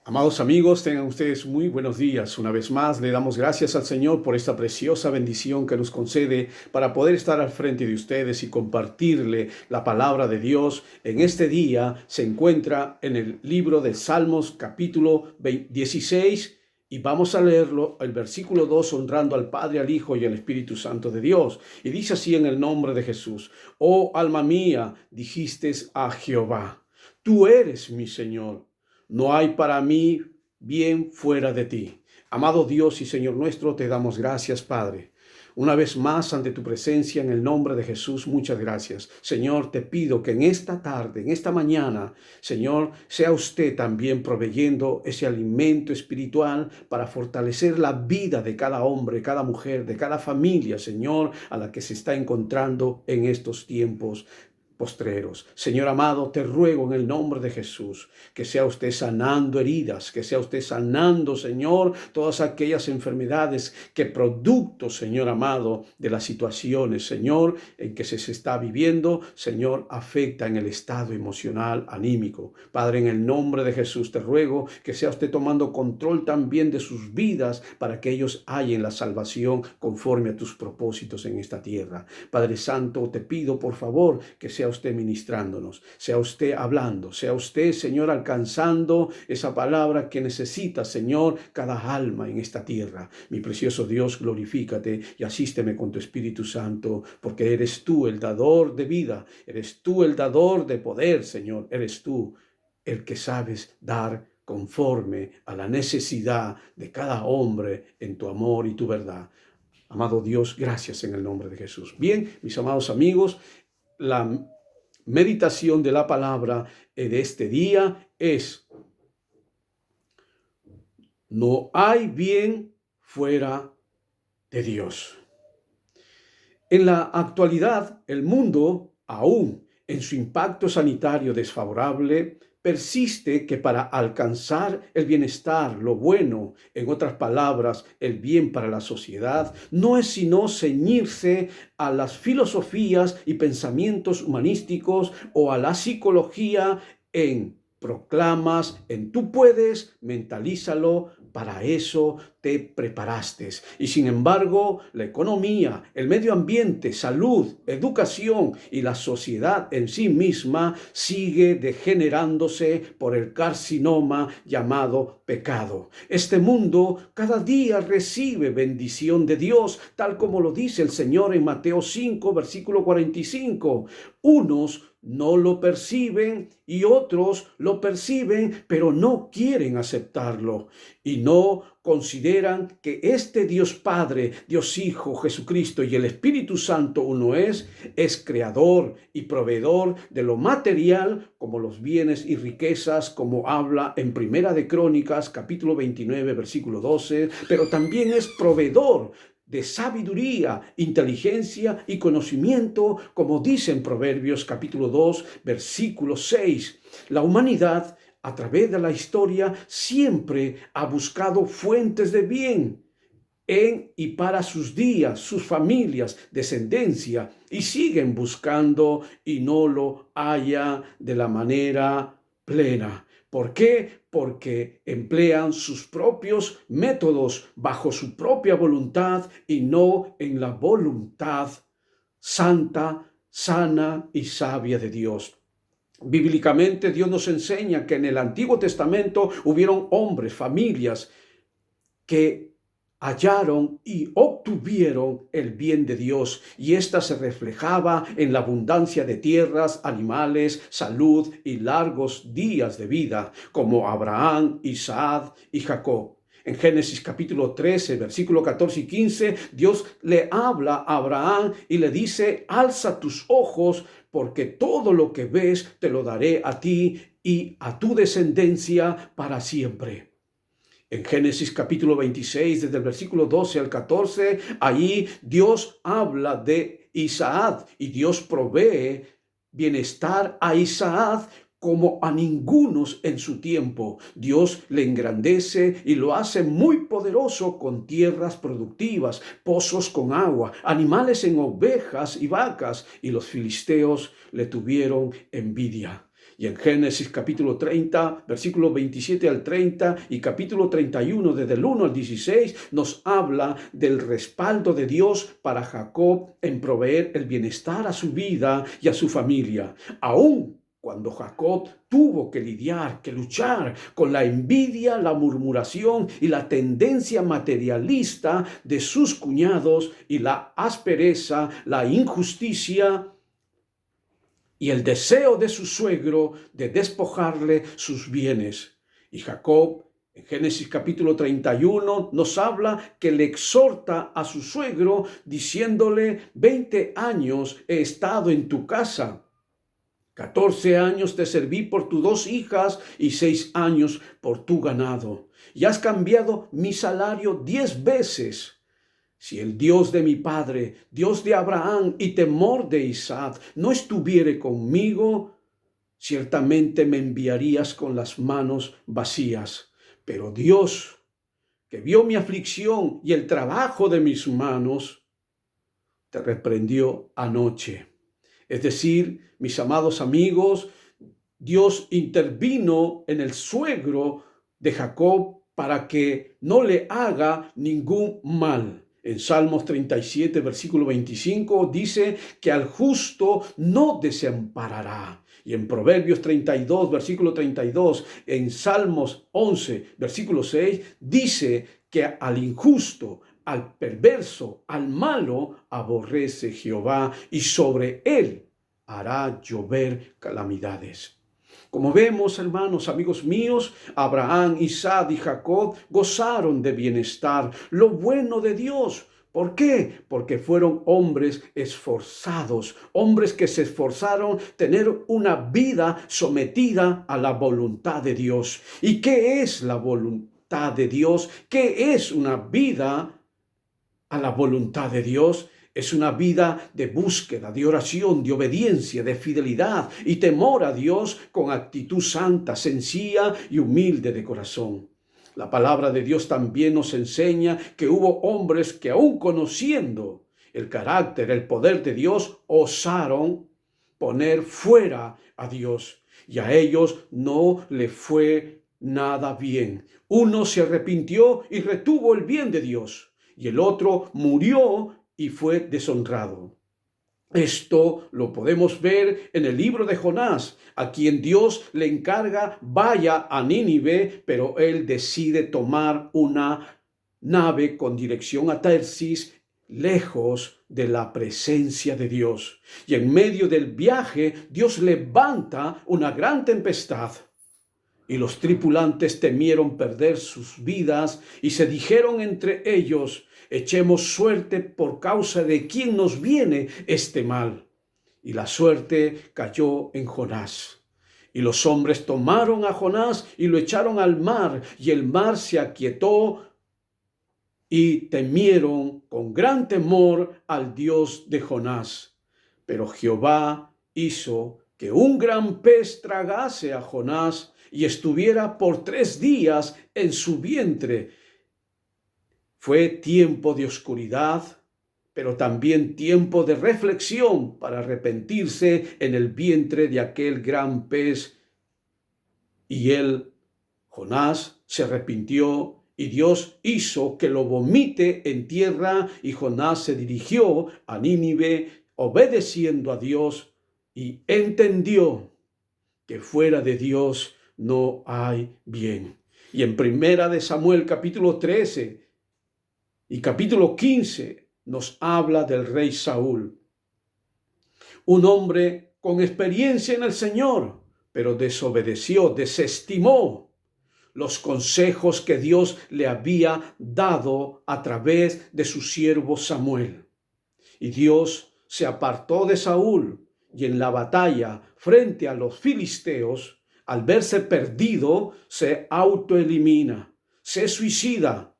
Amados amigos, tengan ustedes muy buenos días. Una vez más, le damos gracias al Señor por esta preciosa bendición que nos concede para poder estar al frente de ustedes y compartirle la palabra de Dios. En este día se encuentra en el libro de Salmos capítulo 16 y vamos a leerlo, el versículo 2, honrando al Padre, al Hijo y al Espíritu Santo de Dios. Y dice así en el nombre de Jesús: Oh alma mía, dijiste a Jehová, tú eres mi Señor. No hay para mí bien fuera de ti. Amado Dios y Señor nuestro, te damos gracias, Padre. Una vez más ante tu presencia en el nombre de Jesús, muchas gracias. Señor, te pido que en esta tarde, en esta mañana, Señor, sea usted también proveyendo ese alimento espiritual para fortalecer la vida de cada hombre, cada mujer, de cada familia, Señor, a la que se está encontrando en estos tiempos postreros. Señor amado, te ruego en el nombre de Jesús que sea usted sanando heridas, que sea usted sanando, Señor, todas aquellas enfermedades que producto, Señor amado, de las situaciones, Señor, en que se está viviendo, Señor, afecta en el estado emocional, anímico. Padre, en el nombre de Jesús te ruego que sea usted tomando control también de sus vidas para que ellos hallen la salvación conforme a tus propósitos en esta tierra. Padre Santo, te pido por favor que sea usted ministrándonos, sea usted hablando, sea usted, Señor, alcanzando esa palabra que necesita, Señor, cada alma en esta tierra. Mi precioso Dios, glorifícate y asísteme con tu Espíritu Santo, porque eres tú el dador de vida, eres tú el dador de poder, Señor, eres tú el que sabes dar conforme a la necesidad de cada hombre en tu amor y tu verdad. Amado Dios, gracias en el nombre de Jesús. Bien, mis amados amigos, la meditación de la palabra de este día es: no hay bien fuera de Dios. En la actualidad, el mundo, aún en su impacto sanitario desfavorable, persiste que para alcanzar el bienestar, lo bueno, en otras palabras, el bien para la sociedad, no es sino ceñirse a las filosofías y pensamientos humanísticos o a la psicología en proclamas, en tú puedes, mentalízalo, para eso te preparaste. Y sin embargo, la economía, el medio ambiente, salud, educación y la sociedad en sí misma sigue degenerándose por el carcinoma llamado pecado. Este mundo cada día recibe bendición de Dios, tal como lo dice el Señor en Mateo 5, versículo 45. Unos no lo perciben y otros lo perciben, pero no quieren aceptarlo y no consideran que este Dios Padre, Dios Hijo, Jesucristo y el Espíritu Santo uno es creador y proveedor de lo material como los bienes y riquezas, como habla en Primera de Crónicas, capítulo 29, versículo 12, pero también es proveedor de sabiduría, inteligencia y conocimiento, como dice en Proverbios capítulo 2, versículo 6. La humanidad, a través de la historia, siempre ha buscado fuentes de bien en y para sus días, sus familias, descendencia, y siguen buscando y no lo haya de la manera plena. ¿Por qué? Porque emplean sus propios métodos bajo su propia voluntad y no en la voluntad santa, sana y sabia de Dios. Bíblicamente Dios nos enseña que en el Antiguo Testamento hubieron hombres, familias que hallaron y obtuvieron el bien de Dios, y ésta se reflejaba en la abundancia de tierras, animales, salud y largos días de vida, como Abraham, Isaac y Jacob. En Génesis capítulo 13, versículo 14 y 15, Dios le habla a Abraham y le dice: alza tus ojos, porque todo lo que ves te lo daré a ti y a tu descendencia para siempre. En Génesis capítulo 26, desde el versículo 12 al 14, ahí Dios habla de Isaac y Dios provee bienestar a Isaac como a ningunos en su tiempo. Dios le engrandece y lo hace muy poderoso con tierras productivas, pozos con agua, animales en ovejas y vacas, y los filisteos le tuvieron envidia. Y en Génesis capítulo 30, versículos 27 al 30 y capítulo 31, desde el 1 al 16, nos habla del respaldo de Dios para Jacob en proveer el bienestar a su vida y a su familia. Aún cuando Jacob tuvo que lidiar, que luchar con la envidia, la murmuración y la tendencia materialista de sus cuñados y la aspereza, la injusticia y el deseo de su suegro de despojarle sus bienes. Y Jacob, en Génesis capítulo 31, nos habla que le exhorta a su suegro diciéndole: 20 años he estado en tu casa, 14 años te serví por tus 2 hijas y 6 años por tu ganado. Y has cambiado mi salario 10 veces. Si el Dios de mi padre, Dios de Abraham y temor de Isaac, no estuviere conmigo, ciertamente me enviarías con las manos vacías. Pero Dios, que vio mi aflicción y el trabajo de mis manos, te reprendió anoche. Es decir, mis amados amigos, Dios intervino en el suegro de Jacob para que no le haga ningún mal. En Salmos 37, versículo 25, dice que al justo no desamparará. Y en Proverbios 32, versículo 32, en Salmos 11, versículo 6, dice que al injusto, al perverso, al malo, aborrece Jehová y sobre él hará llover calamidades. Como vemos, hermanos, amigos míos, Abraham, Isaac y Jacob gozaron de bienestar, lo bueno de Dios. ¿Por qué? Porque fueron hombres esforzados, hombres que se esforzaron tener una vida sometida a la voluntad de Dios. ¿Y qué es la voluntad de Dios? ¿Qué es una vida a la voluntad de Dios? Es una vida de búsqueda, de oración, de obediencia, de fidelidad y temor a Dios con actitud santa, sencilla y humilde de corazón. La palabra de Dios también nos enseña que hubo hombres que, aun conociendo el carácter, el poder de Dios, osaron poner fuera a Dios, y a ellos no le fue nada bien. Uno se arrepintió y retuvo el bien de Dios, y el otro murió y fue deshonrado. Esto lo podemos ver en el libro de Jonás, a quien Dios le encarga vaya a Nínive, pero él decide tomar una nave con dirección a Tarsis, lejos de la presencia de Dios. Y en medio del viaje, Dios levanta una gran tempestad. Y los tripulantes temieron perder sus vidas y se dijeron entre ellos: echemos suerte por causa de quien nos viene este mal. Y la suerte cayó en Jonás. Y los hombres tomaron a Jonás y lo echaron al mar, y el mar se aquietó, y temieron con gran temor al Dios de Jonás. Pero Jehová hizo que un gran pez tragase a Jonás y estuviera por 3 días en su vientre. Fue tiempo de oscuridad, pero también tiempo de reflexión para arrepentirse en el vientre de aquel gran pez. Y él, Jonás, se arrepintió y Dios hizo que lo vomite en tierra, y Jonás se dirigió a Nínive obedeciendo a Dios y entendió que fuera de Dios no hay bien. Y en Primera de Samuel capítulo 13 y capítulo 15 nos habla del rey Saúl, un hombre con experiencia en el Señor, pero desobedeció, desestimó los consejos que Dios le había dado a través de su siervo Samuel. Y Dios se apartó de Saúl, y en la batalla frente a los filisteos, al verse perdido, se autoelimina, se suicida.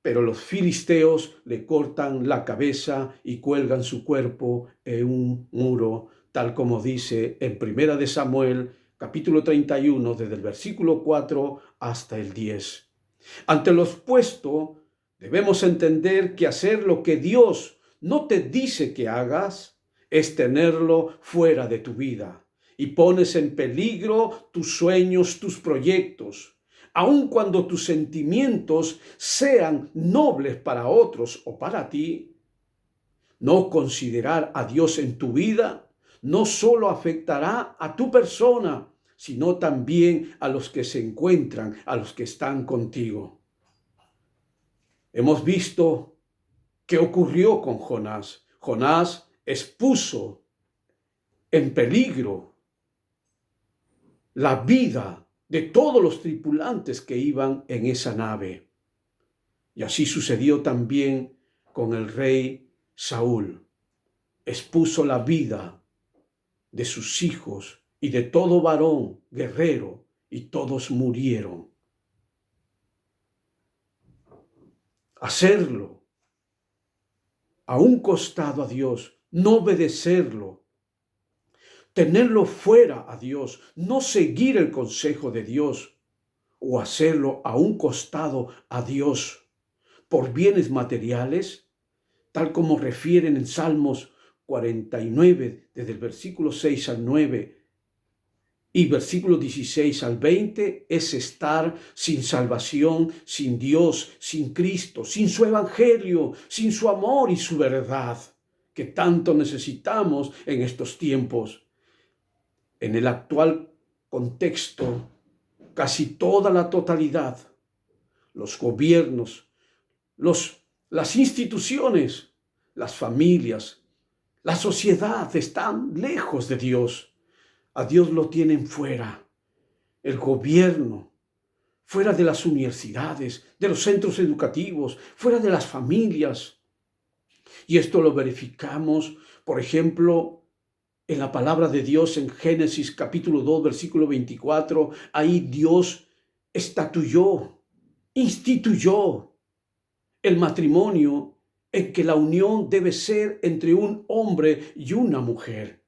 Pero los filisteos le cortan la cabeza y cuelgan su cuerpo en un muro, tal como dice en Primera de Samuel, capítulo 31, desde el versículo 4 hasta el 10. Ante lo expuesto, debemos entender que hacer lo que Dios no te dice que hagas es tenerlo fuera de tu vida. y pones en peligro tus sueños, tus proyectos, aun cuando tus sentimientos sean nobles para otros o para ti. No considerar a Dios en tu vida no solo afectará a tu persona, sino también a los que se encuentran, a los que están contigo. Hemos visto qué ocurrió con Jonás. Jonás expuso en peligro la vida de todos los tripulantes que iban en esa nave. Y así sucedió también con el rey Saúl. Expuso la vida de sus hijos y de todo varón guerrero, y todos murieron. Hacerlo a un costado a Dios, no obedecerlo, tenerlo fuera a Dios, no seguir el consejo de Dios, o hacerlo a un costado a Dios por bienes materiales, tal como refieren en Salmos 49, desde el versículo 6 al 9 y versículo 16 al 20, es estar sin salvación, sin Dios, sin Cristo, sin su evangelio, sin su amor y su verdad, que tanto necesitamos en estos tiempos. En el actual contexto, casi toda la totalidad, los gobiernos, las instituciones, las familias, la sociedad están lejos de Dios. A Dios lo tienen fuera. El gobierno, fuera de las universidades, de los centros educativos, fuera de las familias. Y esto lo verificamos, por ejemplo, en la palabra de Dios en Génesis capítulo 2, versículo 24. Ahí Dios instituyó el matrimonio, en que la unión debe ser entre un hombre y una mujer.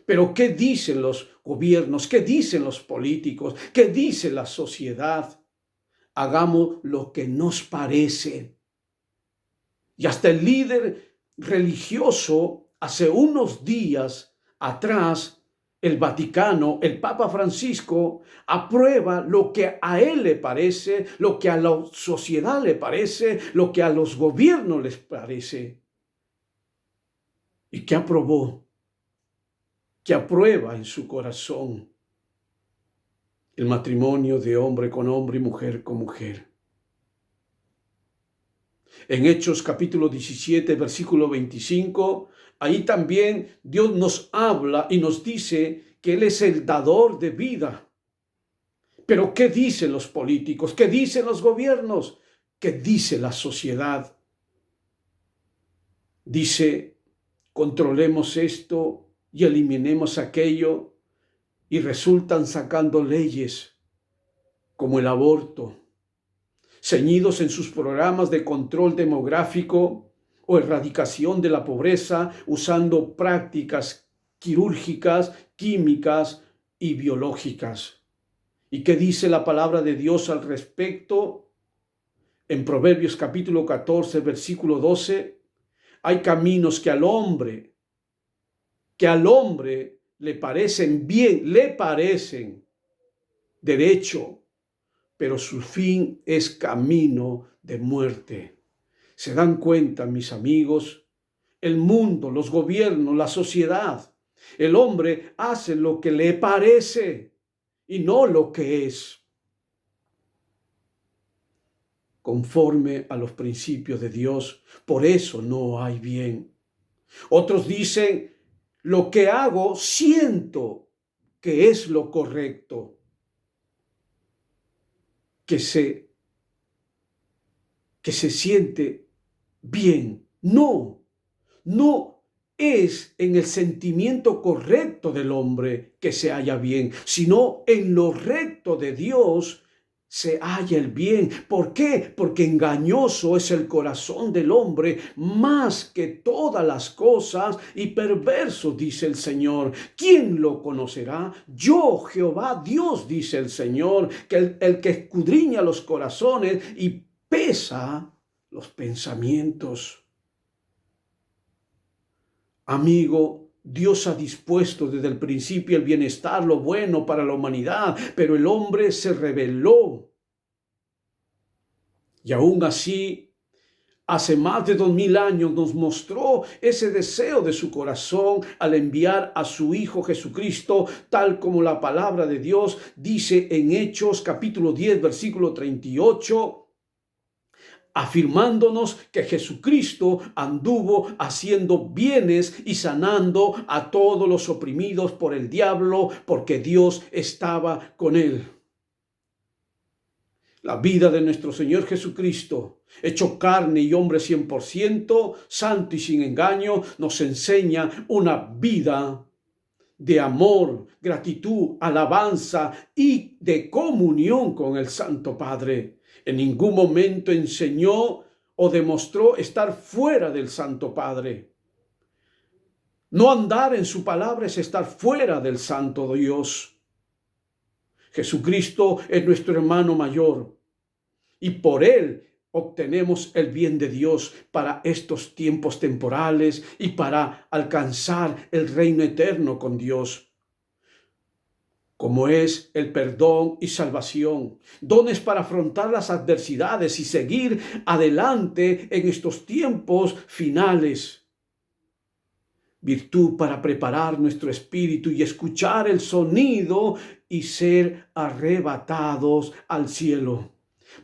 Pero ¿qué dicen los gobiernos? ¿Qué dicen los políticos? ¿Qué dice la sociedad? Hagamos lo que nos parece. Y hasta el líder religioso, hace unos días atrás, el Vaticano, el Papa Francisco, aprueba lo que a él le parece, lo que a la sociedad le parece, lo que a los gobiernos les parece. ¿Y qué aprobó? Que aprueba en su corazón el matrimonio de hombre con hombre y mujer con mujer. En Hechos capítulo 17, versículo 25, ahí también Dios nos habla y nos dice que Él es el dador de vida. Pero ¿qué dicen los políticos? ¿Qué dicen los gobiernos? ¿Qué dice la sociedad? Dice, controlemos esto y eliminemos aquello, y resultan sacando leyes como el aborto, ceñidos en sus programas de control demográfico o erradicación de la pobreza, usando prácticas quirúrgicas, químicas y biológicas. ¿Y qué dice la palabra de Dios al respecto? En Proverbios capítulo 14, versículo 12, hay caminos que al hombre le parecen bien, le parecen derecho, pero su fin es camino de muerte. ¿Se dan cuenta, mis amigos? El mundo, los gobiernos, la sociedad, el hombre hace lo que le parece y no lo que es, conforme a los principios de Dios. Por eso no hay bien. Otros dicen, lo que hago siento que es lo correcto, que se siente bien. No es en el sentimiento correcto del hombre que se halla bien, sino en lo recto de Dios se halla el bien. ¿Por qué? Porque engañoso es el corazón del hombre más que todas las cosas y perverso, dice el Señor. ¿Quién lo conocerá? Yo, Jehová, Dios, dice el Señor, que el que escudriña los corazones y pesa los pensamientos. Amigo, Dios ha dispuesto desde el principio el bienestar, lo bueno para la humanidad, pero el hombre se rebeló. Y aún así, hace más de 2000 años nos mostró ese deseo de su corazón al enviar a su Hijo Jesucristo, tal como la palabra de Dios dice en Hechos capítulo 10, versículo 38, afirmándonos que Jesucristo anduvo haciendo bienes y sanando a todos los oprimidos por el diablo, porque Dios estaba con él. La vida de nuestro Señor Jesucristo, hecho carne y hombre 100%, santo y sin engaño, nos enseña una vida de amor, gratitud, alabanza y de comunión con el Santo Padre. En ningún momento enseñó o demostró estar fuera del Santo Padre. No andar en su palabra es estar fuera del Santo Dios. Jesucristo es nuestro hermano mayor y por él obtenemos el bien de Dios para estos tiempos temporales y para alcanzar el reino eterno con Dios, como es el perdón y salvación, dones para afrontar las adversidades y seguir adelante en estos tiempos finales, virtud para preparar nuestro espíritu y escuchar el sonido y ser arrebatados al cielo.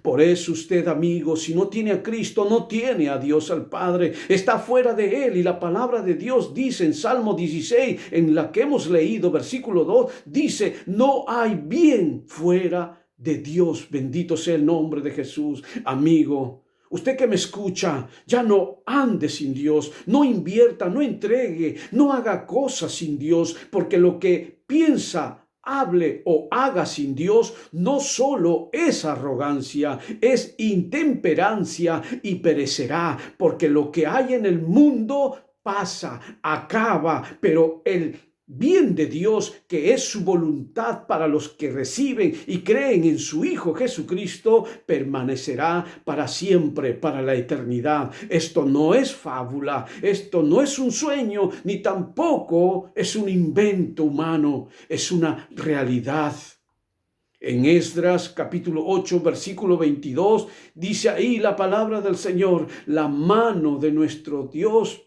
Por eso usted, amigo, si no tiene a Cristo, no tiene a Dios al Padre, está fuera de Él. Y la palabra de Dios dice en Salmo 16, en la que hemos leído, versículo 2, dice, no hay bien fuera de Dios. Bendito sea el nombre de Jesús. Amigo, usted que me escucha, ya no ande sin Dios, no invierta, no entregue, no haga cosas sin Dios, porque lo que piensa, hable o haga sin Dios, no solo es arrogancia, es intemperancia y perecerá, porque lo que hay en el mundo pasa, acaba, pero el bien de Dios, que es su voluntad para los que reciben y creen en su Hijo Jesucristo, permanecerá para siempre, para la eternidad. Esto no es fábula, esto no es un sueño, ni tampoco es un invento humano, es una realidad. En Esdras capítulo 8, versículo 22, dice ahí la palabra del Señor, la mano de nuestro Dios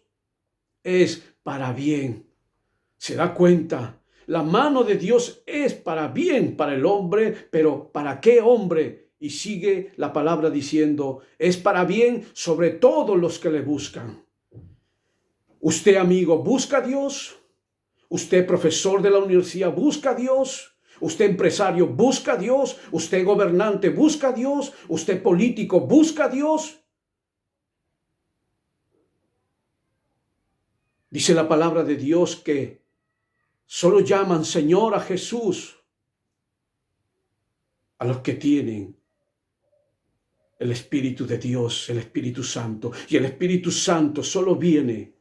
es para bien. ¿Se da cuenta? La mano de Dios es para bien para el hombre, pero ¿para qué hombre? Y sigue la palabra diciendo, es para bien sobre todos los que le buscan. Usted, amigo, busca a Dios. Usted, profesor de la universidad, busca a Dios. Usted, empresario, busca a Dios. Usted, gobernante, busca a Dios. Usted, político, busca a Dios. Dice la palabra de Dios que solo llaman Señor a Jesús a los que tienen el Espíritu de Dios, el Espíritu Santo. Y el Espíritu Santo solo viene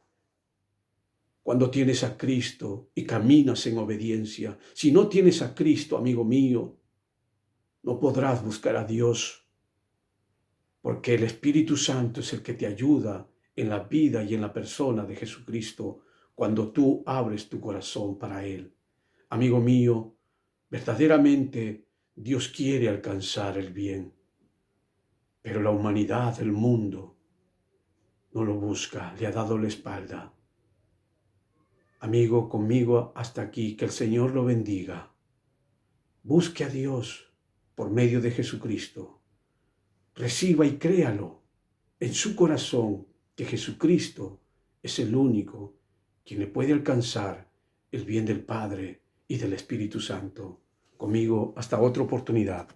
cuando tienes a Cristo y caminas en obediencia. Si no tienes a Cristo, amigo mío, no podrás buscar a Dios, porque el Espíritu Santo es el que te ayuda en la vida y en la persona de Jesucristo cuando tú abres tu corazón para Él. Amigo mío, verdaderamente Dios quiere alcanzar el bien, pero la humanidad, el mundo, no lo busca, le ha dado la espalda. Amigo, conmigo hasta aquí, que el Señor lo bendiga. Busque a Dios por medio de Jesucristo. Reciba y créalo en su corazón que Jesucristo es el único quien le puede alcanzar el bien del Padre y del Espíritu Santo. Conmigo hasta otra oportunidad.